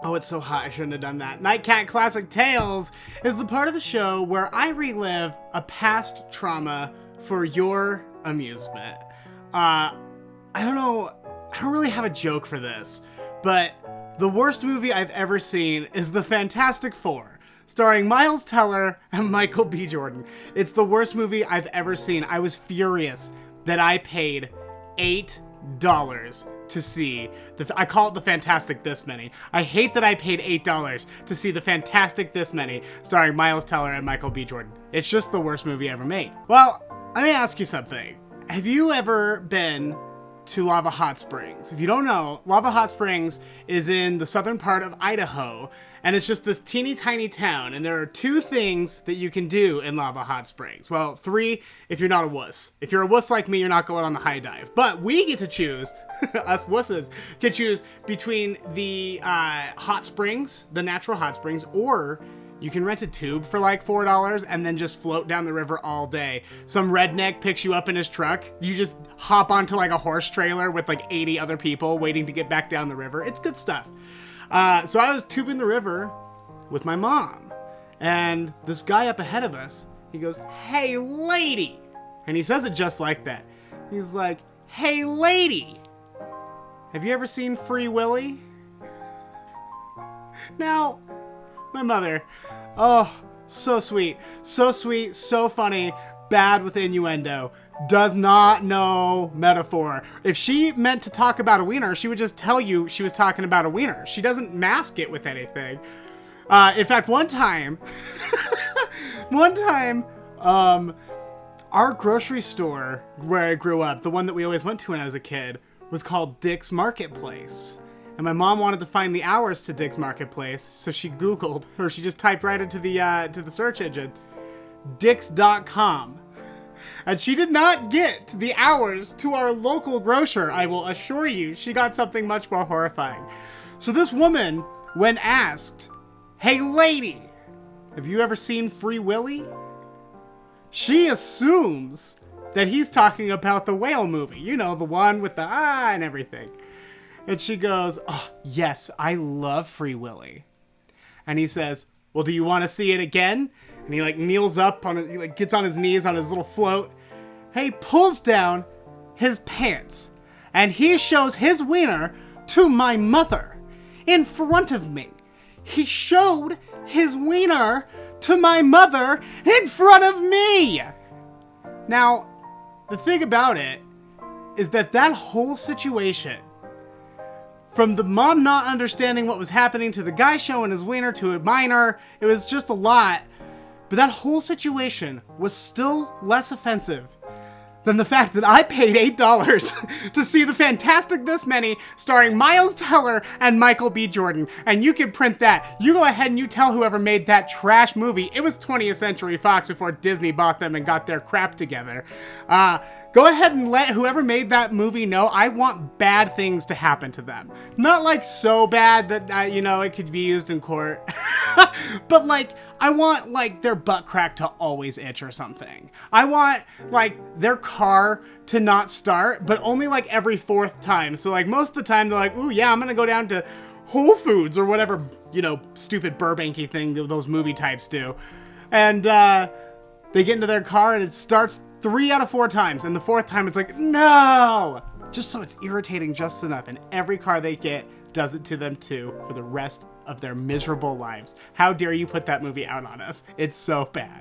Oh, it's so hot, I shouldn't have done that. NIGHTCAT Classic Tales is the part of the show where I relive a past trauma for your amusement. I don't know, I don't really have a joke for this, but the worst movie I've ever seen is The Fantastic Four, starring Myles Teller and Michael B. Jordan. It's the worst movie I've ever seen. I was furious that I paid $8 to see I call it The Fantastic This Many. I hate that I paid $8 to see The Fantastic This Many, starring Myles Teller and Michael B. Jordan. It's just the worst movie ever made. Well, let me ask you something. Have you ever been to Lava Hot Springs? If you don't know, Lava Hot Springs is in the southern part of Idaho, and it's just this teeny tiny town, and there are 2 things that you can do in Lava Hot Springs. Well, 3 if you're not a wuss. If you're a wuss like me, you're not going on the high dive. But we get to choose, us wusses, can choose between the hot springs, the natural hot springs, or you can rent a tube for like $4 and then just float down the river all day. Some redneck picks you up in his truck. You just hop onto like a horse trailer with like 80 other people waiting to get back down the river. It's good stuff. So I was tubing the river with my mom, and this guy up ahead of us, he goes, "Hey lady," and he says it just like that. He's like, "Hey lady, have you ever seen Free Willy?" Now, my mother, oh, so sweet, so funny, bad with innuendo, does not know metaphor. If she meant to talk about a wiener, she would just tell you she was talking about a wiener. She doesn't mask it with anything. In fact, one time, our grocery store where I grew up, the one that we always went to when I was a kid, was called Dick's Marketplace. And my mom wanted to find the hours to Dick's Marketplace, so she Googled, or she just typed right into the search engine, Dicks.com. And she did not get the hours to our local grocer, I will assure you. She got something much more horrifying. So this woman, when asked, "Hey lady, have you ever seen Free Willy?" she assumes that he's talking about the whale movie. You know, the one with the and everything. And she goes, "Oh, yes, I love Free Willy." And he says, "Well, do you want to see it again?" And he like kneels up on it, he like gets on his knees on his little float. He pulls down his pants and he shows his wiener to my mother in front of me. He showed his wiener to my mother in front of me. Now, the thing about it is that whole situation, from the mom not understanding what was happening to the guy showing his wiener to a minor, it was just a lot. But that whole situation was still less offensive than the fact that I paid $8 to see The Fantastic This Many, starring Myles Teller and Michael B. Jordan. And you can print that. You go ahead and you tell whoever made that trash movie. It was 20th Century Fox before Disney bought them and got their crap together. Go ahead and let whoever made that movie know I want bad things to happen to them. Not like so bad that, it could be used in court. But like, I want like their butt crack to always itch or something. I want like their car to not start, but only like every 4th time. So like most of the time they're like, "Ooh yeah, I'm gonna go down to Whole Foods," or whatever, stupid Burbanky thing those movie types do. And they get into their car and it starts 3 out of 4 times. And the 4th time it's like, no! Just so it's irritating just enough. And every car they get does it to them too for the rest of their miserable lives. How dare you put that movie out on us? It's so bad.